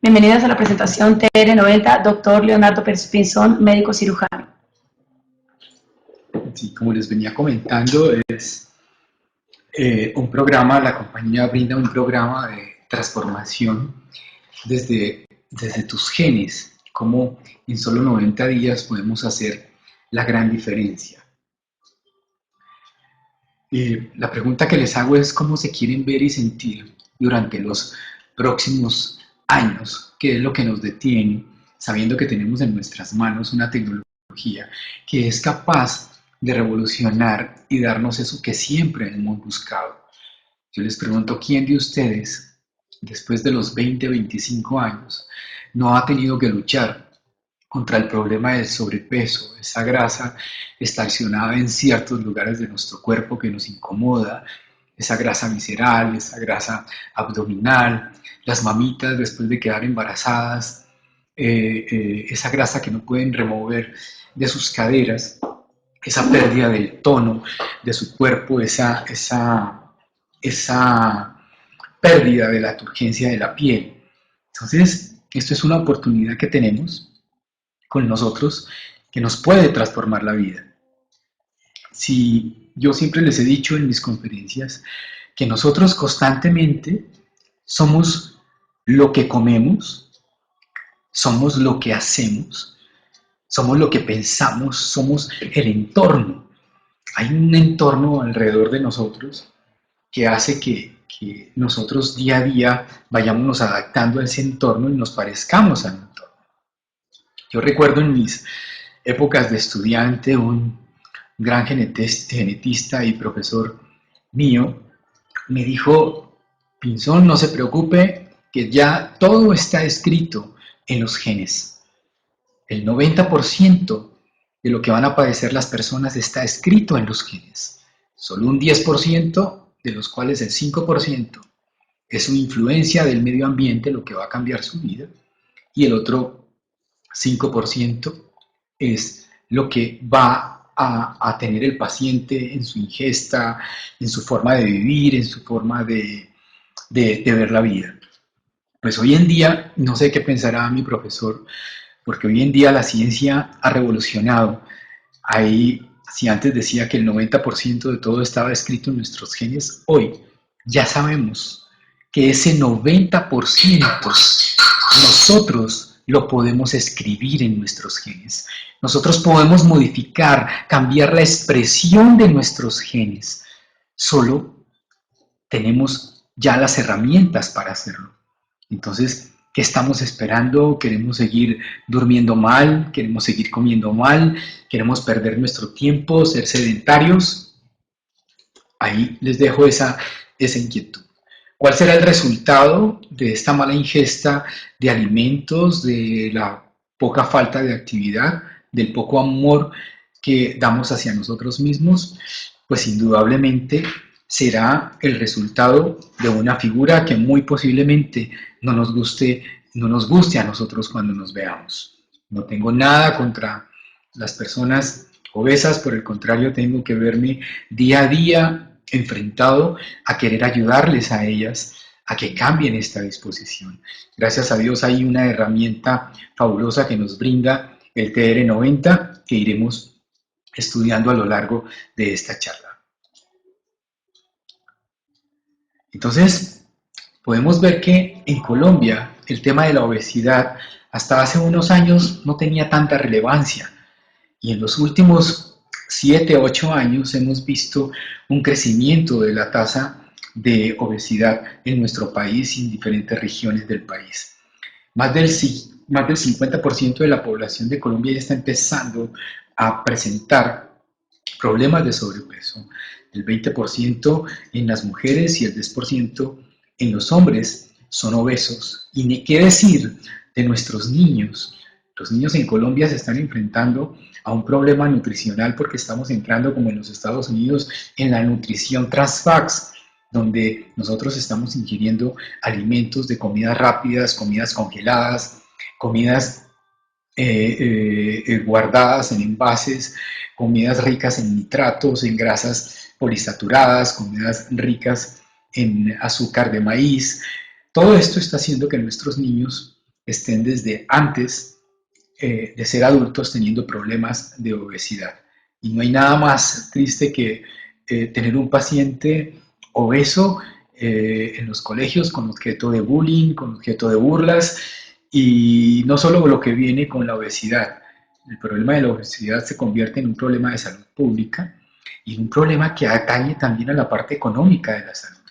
Bienvenidos a la presentación TR90, doctor Leonardo Pérez Pinzón, médico cirujano. Sí, como les venía comentando, es un programa, la compañía brinda un programa de transformación desde tus genes, cómo en solo 90 días podemos hacer la gran diferencia. La pregunta que les hago es cómo se quieren ver y sentir durante los próximos años, qué es lo que nos detiene, sabiendo que tenemos en nuestras manos una tecnología que es capaz de revolucionar y darnos eso que siempre hemos buscado. Yo les pregunto, ¿quién de ustedes, después de los 20, 25 años, no ha tenido que luchar contra el problema del sobrepeso, esa grasa estacionada en ciertos lugares de nuestro cuerpo que nos incomoda, esa grasa visceral, esa grasa abdominal, las mamitas después de quedar embarazadas, esa grasa que no pueden remover de sus caderas, esa pérdida del tono de su cuerpo, esa pérdida de la turgencia de la piel? Entonces, esto es una oportunidad que tenemos con nosotros que nos puede transformar la vida. Si yo siempre les he dicho en mis conferencias que nosotros constantemente somos lo que comemos, somos lo que hacemos, somos lo que pensamos, somos el entorno. Hay un entorno alrededor de nosotros que hace que nosotros día a día vayamos adaptando a ese entorno y nos parezcamos al entorno. Yo recuerdo en mis épocas de estudiante, un gran genetista y profesor mío me dijo: Pinzón, no se preocupe, que ya todo está escrito en los genes. El 90% de lo que van a padecer las personas está escrito en los genes. Solo un 10%, de los cuales el 5% es su influencia del medio ambiente, lo que va a cambiar su vida, y el otro 5% es lo que va a tener el paciente en su ingesta, en su forma de vivir, en su forma de ver la vida. Pues hoy en día, no sé qué pensará mi profesor, porque hoy en día la ciencia ha revolucionado. Si antes decía que el 90% de todo estaba escrito en nuestros genes, hoy ya sabemos que ese 90% nosotros lo podemos escribir en nuestros genes. Nosotros podemos modificar, cambiar la expresión de nuestros genes. Solo tenemos ya las herramientas para hacerlo. Entonces, ¿qué estamos esperando? ¿Queremos seguir durmiendo mal? ¿Queremos seguir comiendo mal? ¿Queremos perder nuestro tiempo? ¿Ser sedentarios? Ahí les dejo esa inquietud. ¿Cuál será el resultado de esta mala ingesta de alimentos, de la poca falta de actividad, del poco amor que damos hacia nosotros mismos? Pues indudablemente será el resultado de una figura que muy posiblemente no nos guste a nosotros cuando nos veamos. No tengo nada contra las personas obesas, por el contrario, tengo que verme día a día enfrentado a querer ayudarles a ellas a que cambien esta disposición. Gracias a Dios hay una herramienta fabulosa que nos brinda el TR90 que iremos estudiando a lo largo de esta charla. Entonces, podemos ver que en Colombia el tema de la obesidad hasta hace unos años no tenía tanta relevancia y en los últimos 7, 8 años hemos visto un crecimiento de la tasa de obesidad en nuestro país y en diferentes regiones del país. Más del 50% de la población de Colombia ya está empezando a presentar problemas de sobrepeso, el 20% en las mujeres y el 10% en los hombres son obesos. Y ni qué decir de nuestros niños. Los niños en Colombia se están enfrentando a un problema nutricional porque estamos entrando, como en los Estados Unidos, en la nutrición trans-fats, donde nosotros estamos ingiriendo alimentos de comidas rápidas, comidas congeladas, comidas guardadas en envases, comidas ricas en nitratos, en grasas polisaturadas, comidas ricas en azúcar de maíz. Todo esto está haciendo que nuestros niños estén desde antes de ser adultos teniendo problemas de obesidad. Y no hay nada más triste que tener un paciente obeso en los colegios con objeto de bullying, con objeto de burlas, y no solo lo que viene con la obesidad. El problema de la obesidad se convierte en un problema de salud pública y en un problema que atañe también a la parte económica de la salud,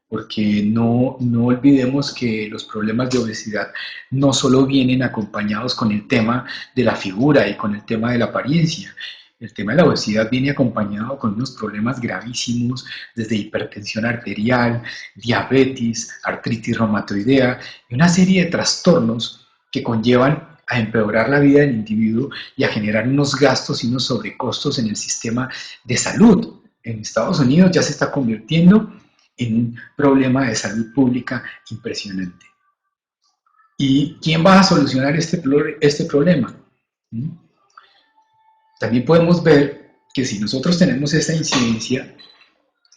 porque no olvidemos que los problemas de obesidad no solo vienen acompañados con el tema de la figura y con el tema de la apariencia. El tema de la obesidad viene acompañado con unos problemas gravísimos, desde hipertensión arterial, diabetes, artritis reumatoidea y una serie de trastornos que conllevan a empeorar la vida del individuo y a generar unos gastos y unos sobrecostos en el sistema de salud. En Estados Unidos ya se está convirtiendo en un problema de salud pública impresionante. ¿Y quién va a solucionar este problema? También podemos ver que si nosotros tenemos esta incidencia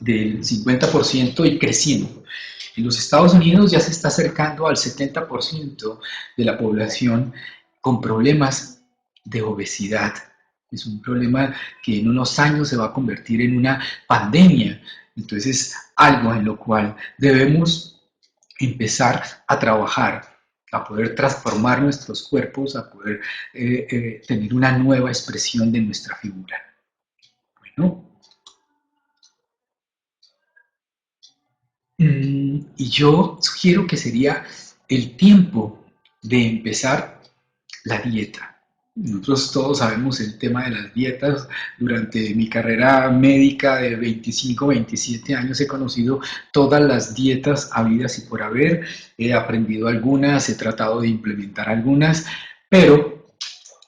del 50% y creciendo, en los Estados Unidos ya se está acercando al 70% de la población con problemas de obesidad. Es un problema que en unos años se va a convertir en una pandemia. Entonces, algo en lo cual debemos empezar a trabajar, a poder transformar nuestros cuerpos, a poder tener una nueva expresión de nuestra figura. Bueno, y yo sugiero que sería el tiempo de empezar la dieta. Nosotros todos sabemos el tema de las dietas. Durante mi carrera médica de 25, 27 años he conocido todas las dietas habidas y por haber. He aprendido algunas, he tratado de implementar algunas, pero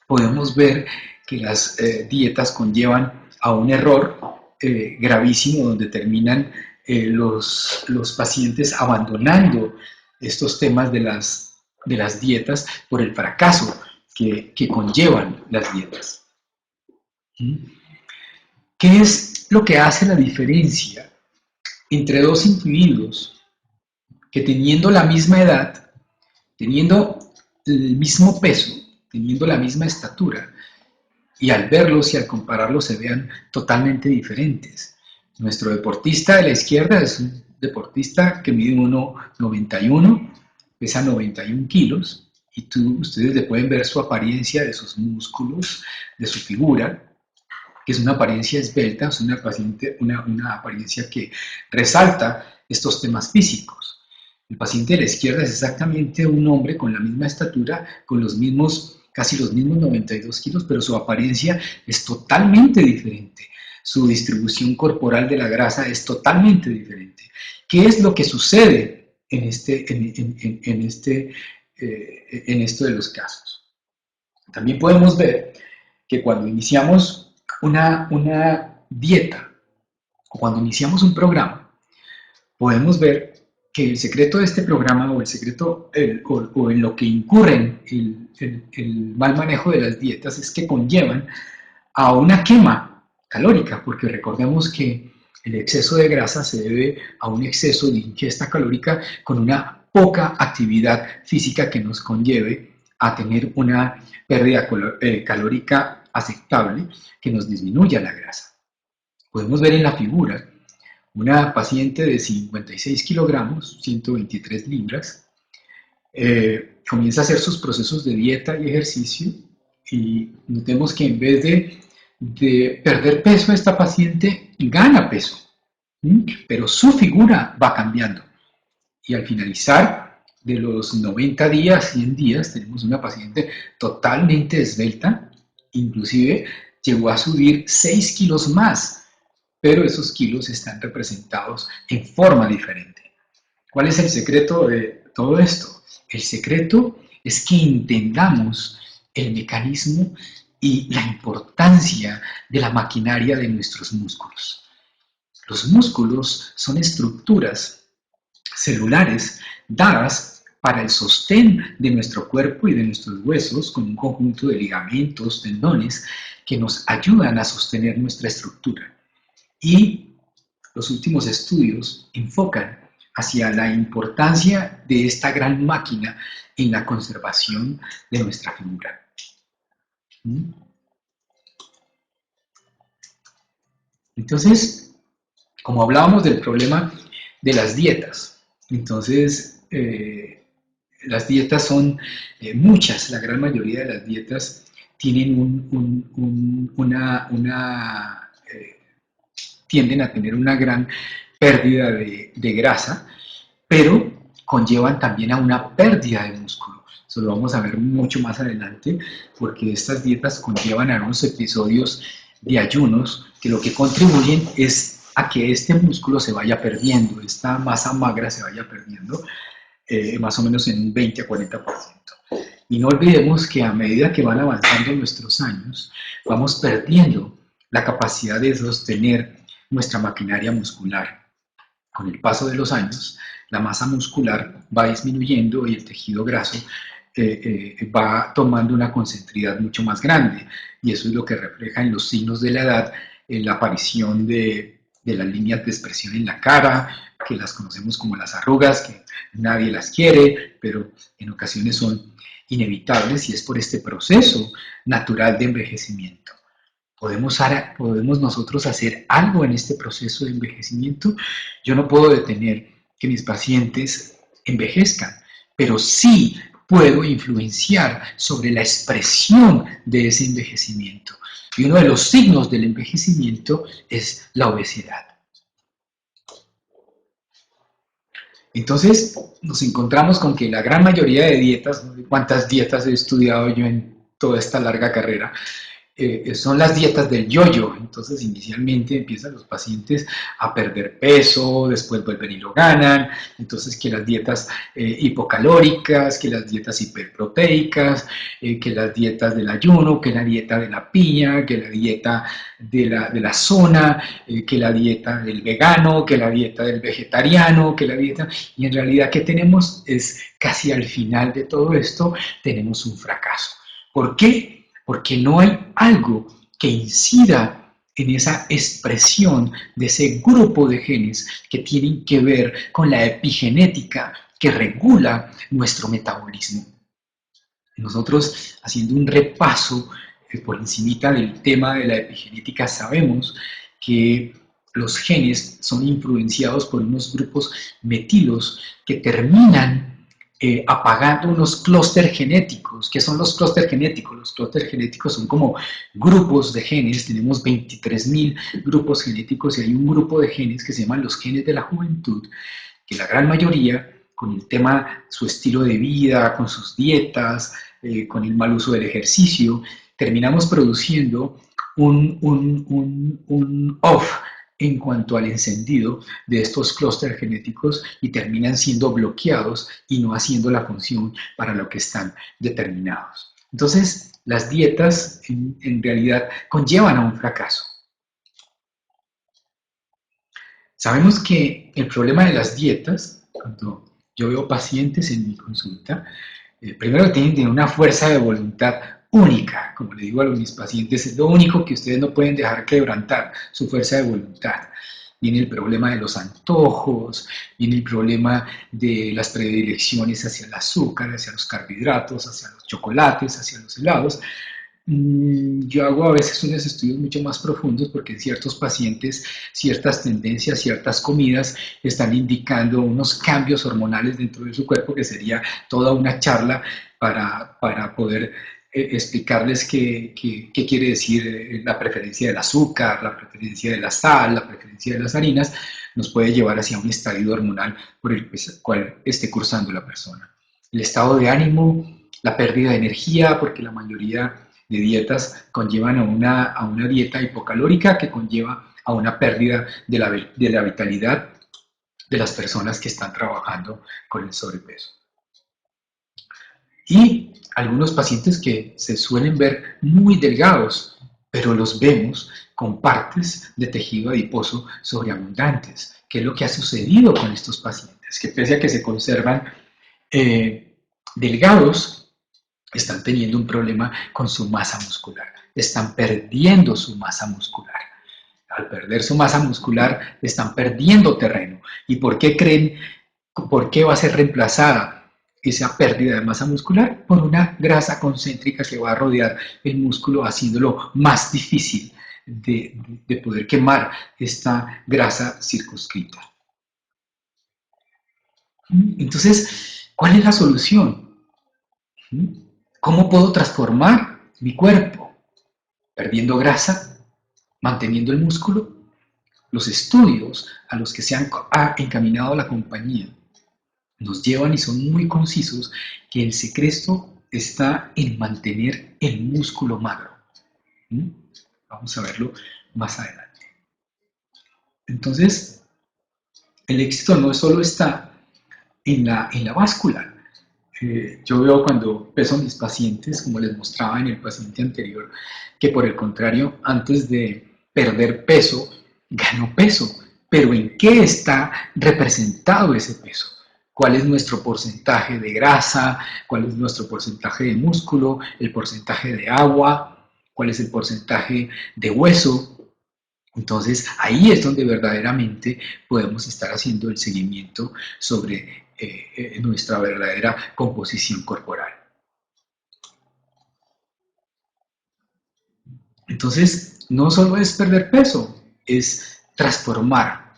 podemos ver que las dietas conllevan a un error gravísimo donde terminan los pacientes abandonando estos temas de las dietas por el fracaso que conllevan las dietas. ¿Qué es lo que hace la diferencia entre dos individuos que teniendo la misma edad, teniendo el mismo peso, teniendo la misma estatura, y al verlos y al compararlos se vean totalmente diferentes? Nuestro deportista de la izquierda es un deportista que mide 1,91, pesa 91 kilos, y ustedes le pueden ver su apariencia de sus músculos, de su figura, que es una apariencia esbelta, es una apariencia que resalta estos temas físicos. El paciente de la izquierda es exactamente un hombre con la misma estatura, con casi los mismos 92 kilos, pero su apariencia es totalmente diferente. Su distribución corporal de la grasa es totalmente diferente. ¿Qué es lo que sucede en esto de los casos? También podemos ver que cuando iniciamos una dieta o cuando iniciamos un programa, podemos ver que el secreto de este programa o el secreto o en lo que incurren el mal manejo de las dietas es que conllevan a una quema calórica, porque recordemos que el exceso de grasa se debe a un exceso de ingesta calórica con una poca actividad física que nos conlleve a tener una pérdida calórica aceptable que nos disminuya la grasa. Podemos ver en la figura una paciente de 56 kilogramos, 123 libras, comienza a hacer sus procesos de dieta y ejercicio y notemos que en vez de perder peso, esta paciente gana peso, pero su figura va cambiando. Y al finalizar de los 90 días, 100 días, tenemos una paciente totalmente esbelta, inclusive llegó a subir 6 kilos más, pero esos kilos están representados en forma diferente. ¿Cuál es el secreto de todo esto? El secreto es que entendamos el mecanismo y la importancia de la maquinaria de nuestros músculos. Los músculos son estructuras celulares dadas para el sostén de nuestro cuerpo y de nuestros huesos con un conjunto de ligamentos, tendones, que nos ayudan a sostener nuestra estructura. Y los últimos estudios enfocan hacia la importancia de esta gran máquina en la conservación de nuestra figura. ¿Mm? Entonces, como hablábamos del problema de las dietas, entonces las dietas son muchas, la gran mayoría de las dietas tienen tienden a tener una gran pérdida de grasa, pero conllevan también a una pérdida de músculo. Eso lo vamos a ver mucho más adelante, porque estas dietas conllevan a unos episodios de ayunos que lo que contribuyen es a que este músculo se vaya perdiendo, esta masa magra se vaya perdiendo, más o menos en un 20 a 40%. Y no olvidemos que a medida que van avanzando nuestros años, vamos perdiendo la capacidad de sostener nuestra maquinaria muscular. Con el paso de los años, la masa muscular va disminuyendo y el tejido graso va tomando una concentración mucho más grande. Y eso es lo que refleja en los signos de la edad, en la aparición de las líneas de expresión en la cara, que las conocemos como las arrugas, que nadie las quiere, pero en ocasiones son inevitables y es por este proceso natural de envejecimiento. ¿Podemos nosotros hacer algo en este proceso de envejecimiento? Yo no puedo detener que mis pacientes envejezcan, pero sí puedo influenciar sobre la expresión de ese envejecimiento. Y uno de los signos del envejecimiento es la obesidad. Entonces nos encontramos con que la gran mayoría de dietas, no sé cuántas dietas he estudiado yo en toda esta larga carrera, son las dietas del yo-yo. Entonces inicialmente empiezan los pacientes a perder peso, después vuelven y lo ganan, entonces que las dietas hipocalóricas, que las dietas hiperproteicas, que las dietas del ayuno, que la dieta de la piña, que la dieta de la zona, que la dieta del vegano, que la dieta del vegetariano, que la dieta... Y en realidad, ¿qué tenemos? Es casi al final de todo esto, tenemos un fracaso. ¿Por qué? Porque no hay algo que incida en esa expresión de ese grupo de genes que tienen que ver con la epigenética que regula nuestro metabolismo. Nosotros, haciendo un repaso por encimita del tema de la epigenética, sabemos que los genes son influenciados por unos grupos metilos que terminan apagando unos clústeres genéticos. ¿Qué son los clústeres genéticos? Los clústeres genéticos son como grupos de genes, tenemos 23.000 grupos genéticos y hay un grupo de genes que se llaman los genes de la juventud, que la gran mayoría, con el tema, su estilo de vida, con sus dietas, con el mal uso del ejercicio, terminamos produciendo un off en cuanto al encendido de estos clústeres genéticos y terminan siendo bloqueados y no haciendo la función para lo que están determinados. Entonces, las dietas en realidad conllevan a un fracaso. Sabemos que el problema de las dietas, cuando yo veo pacientes en mi consulta, primero tienen que tener una fuerza de voluntad única, como le digo a mis pacientes, es lo único que ustedes no pueden dejar quebrantar, su fuerza de voluntad. Viene el problema de los antojos, viene el problema de las predilecciones hacia el azúcar, hacia los carbohidratos, hacia los chocolates, hacia los helados. Yo hago a veces unos estudios mucho más profundos porque en ciertos pacientes ciertas tendencias, ciertas comidas están indicando unos cambios hormonales dentro de su cuerpo que sería toda una charla para poder explicarles qué quiere decir la preferencia del azúcar, la preferencia de la sal, la preferencia de las harinas, nos puede llevar hacia un estadio hormonal por el cual esté cursando la persona. El estado de ánimo, la pérdida de energía, porque la mayoría de dietas conllevan a una dieta hipocalórica que conlleva a una pérdida de la vitalidad de las personas que están trabajando con el sobrepeso. Y algunos pacientes que se suelen ver muy delgados, pero los vemos con partes de tejido adiposo sobreabundantes. ¿Qué es lo que ha sucedido con estos pacientes? Que pese a que se conservan delgados, están teniendo un problema con su masa muscular, están perdiendo su masa muscular. Al perder su masa muscular, están perdiendo terreno. ¿Y por qué creen ¿Por qué va a ser reemplazada esa pérdida de masa muscular? Por una grasa concéntrica que va a rodear el músculo, haciéndolo más difícil de poder quemar esta grasa circunscrita. Entonces, ¿cuál es la solución? ¿Cómo puedo transformar mi cuerpo? Perdiendo grasa, manteniendo el músculo. Los estudios a los que se ha encaminado la compañía nos llevan y son muy concisos que el secreto está en mantener el músculo magro. Vamos a verlo más adelante. Entonces, el éxito no solo está en la báscula. Yo veo cuando peso a mis pacientes, como les mostraba en el paciente anterior, que por el contrario, antes de perder peso, ganó peso. Pero ¿en qué está representado ese peso? ¿Cuál es nuestro porcentaje de grasa? ¿Cuál es nuestro porcentaje de músculo? ¿El porcentaje de agua? ¿Cuál es el porcentaje de hueso? Entonces, ahí es donde verdaderamente podemos estar haciendo el seguimiento sobre nuestra verdadera composición corporal. Entonces, no solo es perder peso, es transformar,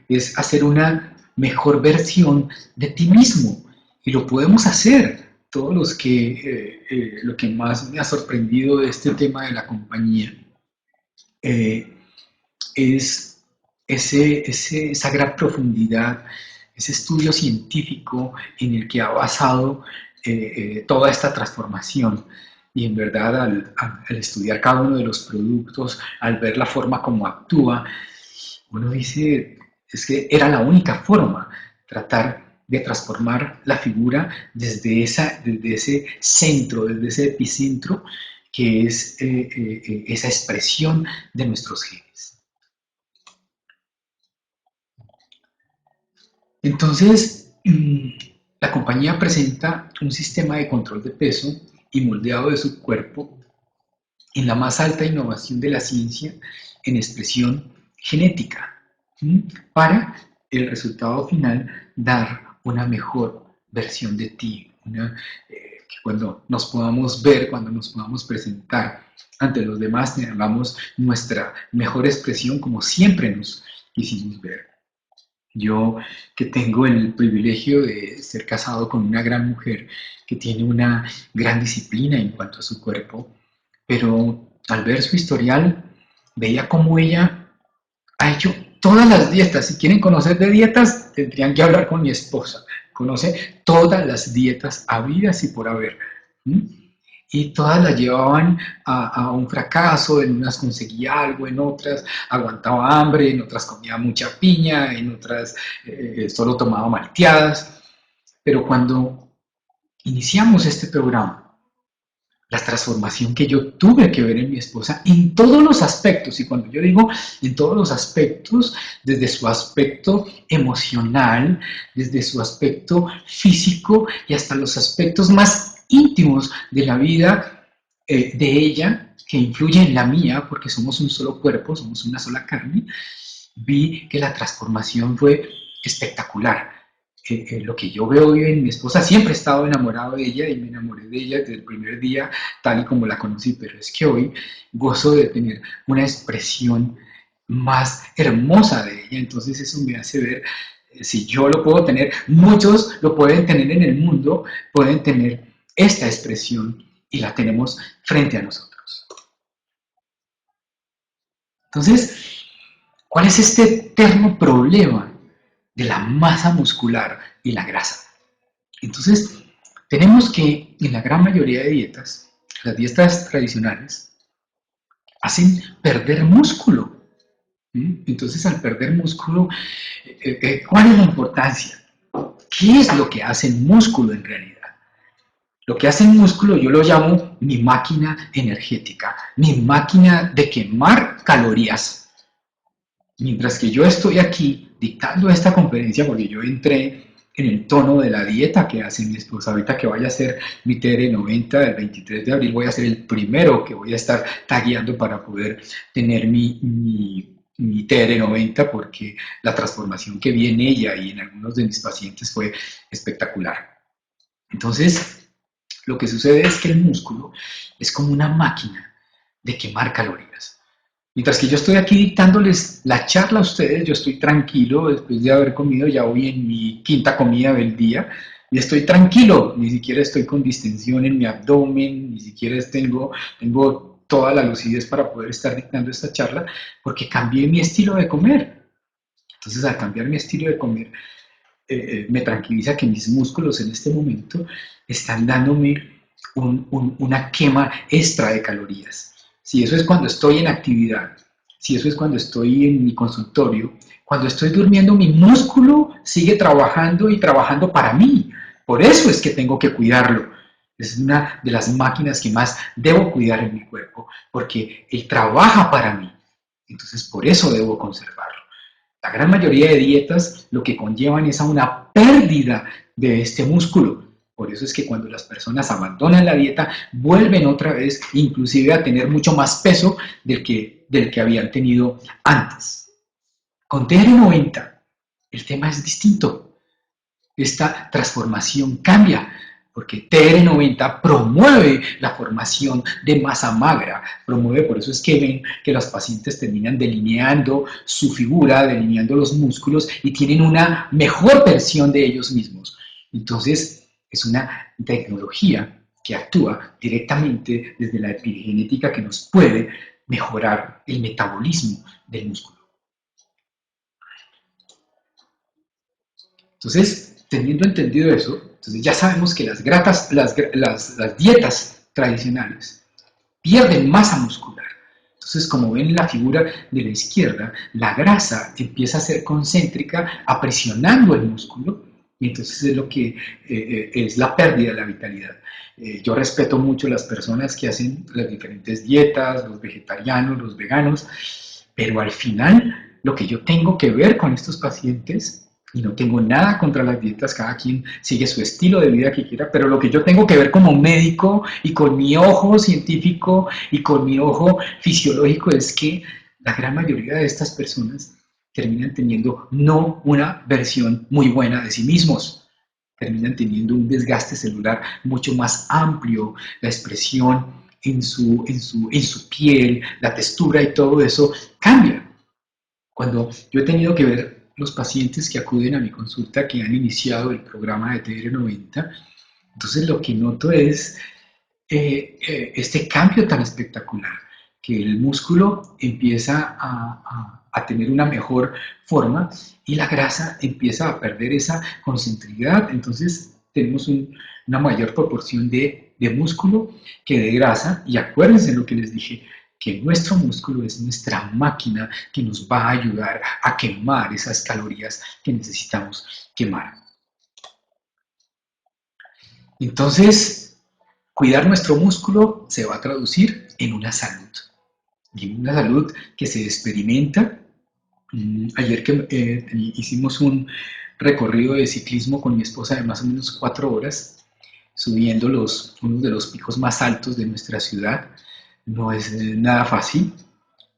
es hacer una mejor versión de ti mismo. Y lo podemos hacer. Todos los que, lo que más me ha sorprendido de este tema de la compañía es esa gran profundidad, ese estudio científico en el que ha basado toda esta transformación. Y en verdad, al estudiar cada uno de los productos, al ver la forma como actúa, uno dice, es que era la única forma, tratar de transformar la figura desde ese centro, desde ese epicentro, que es esa expresión de nuestros genes. Entonces, la compañía presenta un sistema de control de peso y moldeado de su cuerpo en la más alta innovación de la ciencia en expresión genética, para el resultado final dar una mejor versión de ti, que cuando nos podamos ver, cuando nos podamos presentar ante los demás, tengamos nuestra mejor expresión como siempre nos quisimos ver. Yo, que tengo el privilegio de ser casado con una gran mujer que tiene una gran disciplina en cuanto a su cuerpo, pero al ver su historial veía cómo ella ha hecho todas las dietas. Si quieren conocer de dietas, tendrían que hablar con mi esposa. Conoce todas las dietas habidas y por haber. Y todas las llevaban a un fracaso, en unas conseguía algo, en otras aguantaba hambre, en otras comía mucha piña, en otras solo tomaba malteadas. Pero cuando iniciamos este programa, la transformación que yo tuve que ver en mi esposa en todos los aspectos, y cuando yo digo en todos los aspectos, desde su aspecto emocional, desde su aspecto físico y hasta los aspectos más íntimos de la vida de ella, que influye en la mía, porque somos un solo cuerpo, somos una sola carne, vi que la transformación fue espectacular. Lo que yo veo hoy en mi esposa, siempre he estado enamorado de ella y me enamoré de ella desde el primer día, tal y como la conocí, pero es que hoy gozo de tener una expresión más hermosa de ella. Entonces eso me hace ver, si yo lo puedo tener, muchos lo pueden tener en el mundo, pueden tener esta expresión y la tenemos frente a nosotros. Entonces, ¿cuál es este eterno problema de la masa muscular y la grasa? Entonces, tenemos que en la gran mayoría de dietas, las dietas tradicionales, hacen perder músculo. Entonces, al perder músculo, ¿cuál es la importancia? ¿Qué es lo que hace el músculo en realidad? Lo que hace el músculo yo lo llamo mi máquina energética, mi máquina de quemar calorías. Mientras que yo estoy aquí dictando esta conferencia, porque yo entré en el tono de la dieta que hace mi esposa, ahorita que vaya a hacer mi TR90 del 23 de abril, voy a ser el primero que voy a estar tagueando para poder tener mi mi TR90 porque la transformación que vi en ella y en algunos de mis pacientes fue espectacular. Entonces, lo que sucede es que el músculo es como una máquina de quemar calorías. Mientras que yo estoy aquí dictándoles la charla a ustedes, yo estoy tranquilo después de haber comido, ya voy en mi quinta comida del día y estoy tranquilo, ni siquiera estoy con distensión en mi abdomen, ni siquiera tengo toda la lucidez para poder estar dictando esta charla porque cambié mi estilo de comer. Entonces, al cambiar mi estilo de comer, me tranquiliza que mis músculos en este momento están dándome una quema extra de calorías. Si eso es cuando estoy en actividad, si eso es cuando estoy en mi consultorio, cuando estoy durmiendo, mi músculo sigue trabajando y trabajando para mí. Por eso es que tengo que cuidarlo. Es una de las máquinas que más debo cuidar en mi cuerpo, porque él trabaja para mí. Entonces, por eso debo conservarlo. La gran mayoría de dietas lo que conllevan es a una pérdida de este músculo. Por eso es que cuando las personas abandonan la dieta, vuelven otra vez, inclusive a tener mucho más peso del que habían tenido antes. Con TR90, el tema es distinto. Esta transformación cambia, porque TR90 promueve la formación de masa magra, por eso es que ven que los pacientes terminan delineando su figura, delineando los músculos y tienen una mejor versión de ellos mismos. Entonces, es una tecnología que actúa directamente desde la epigenética que nos puede mejorar el metabolismo del músculo. Entonces, teniendo entendido eso, entonces ya sabemos que las dietas tradicionales pierden masa muscular. Entonces, como ven en la figura de la izquierda, la grasa empieza a ser concéntrica, apresionando el músculo, y entonces es lo que es la pérdida de la vitalidad. Yo respeto mucho a las personas que hacen las diferentes dietas, los vegetarianos, los veganos, pero al final lo que yo tengo que ver con estos pacientes, y no tengo nada contra las dietas, cada quien sigue su estilo de vida que quiera, pero lo que yo tengo que ver como médico y con mi ojo científico y con mi ojo fisiológico es que la gran mayoría de estas personas terminan teniendo no una versión muy buena de sí mismos, terminan teniendo un desgaste celular mucho más amplio, la expresión en su piel, la textura y todo eso cambia. Cuando yo he tenido que ver los pacientes que acuden a mi consulta que han iniciado el programa de TR90, entonces lo que noto es este cambio tan espectacular, que el músculo empieza a tener una mejor forma y la grasa empieza a perder esa concentricidad, entonces tenemos una mayor proporción de músculo que de grasa, y acuérdense lo que les dije, que nuestro músculo es nuestra máquina que nos va a ayudar a quemar esas calorías que necesitamos quemar. Entonces, cuidar nuestro músculo se va a traducir en una salud. Y en una salud que se experimenta. Ayer que hicimos un recorrido de ciclismo con mi esposa de más o menos 4 horas, subiendo uno de los picos más altos de nuestra ciudad. No es nada fácil.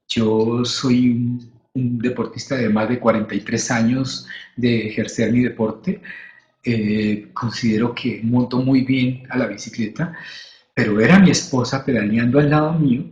Yo soy un deportista de más de 43 años de ejercer mi deporte. Considero que monto muy bien a la bicicleta, pero ver a mi esposa pedaleando al lado mío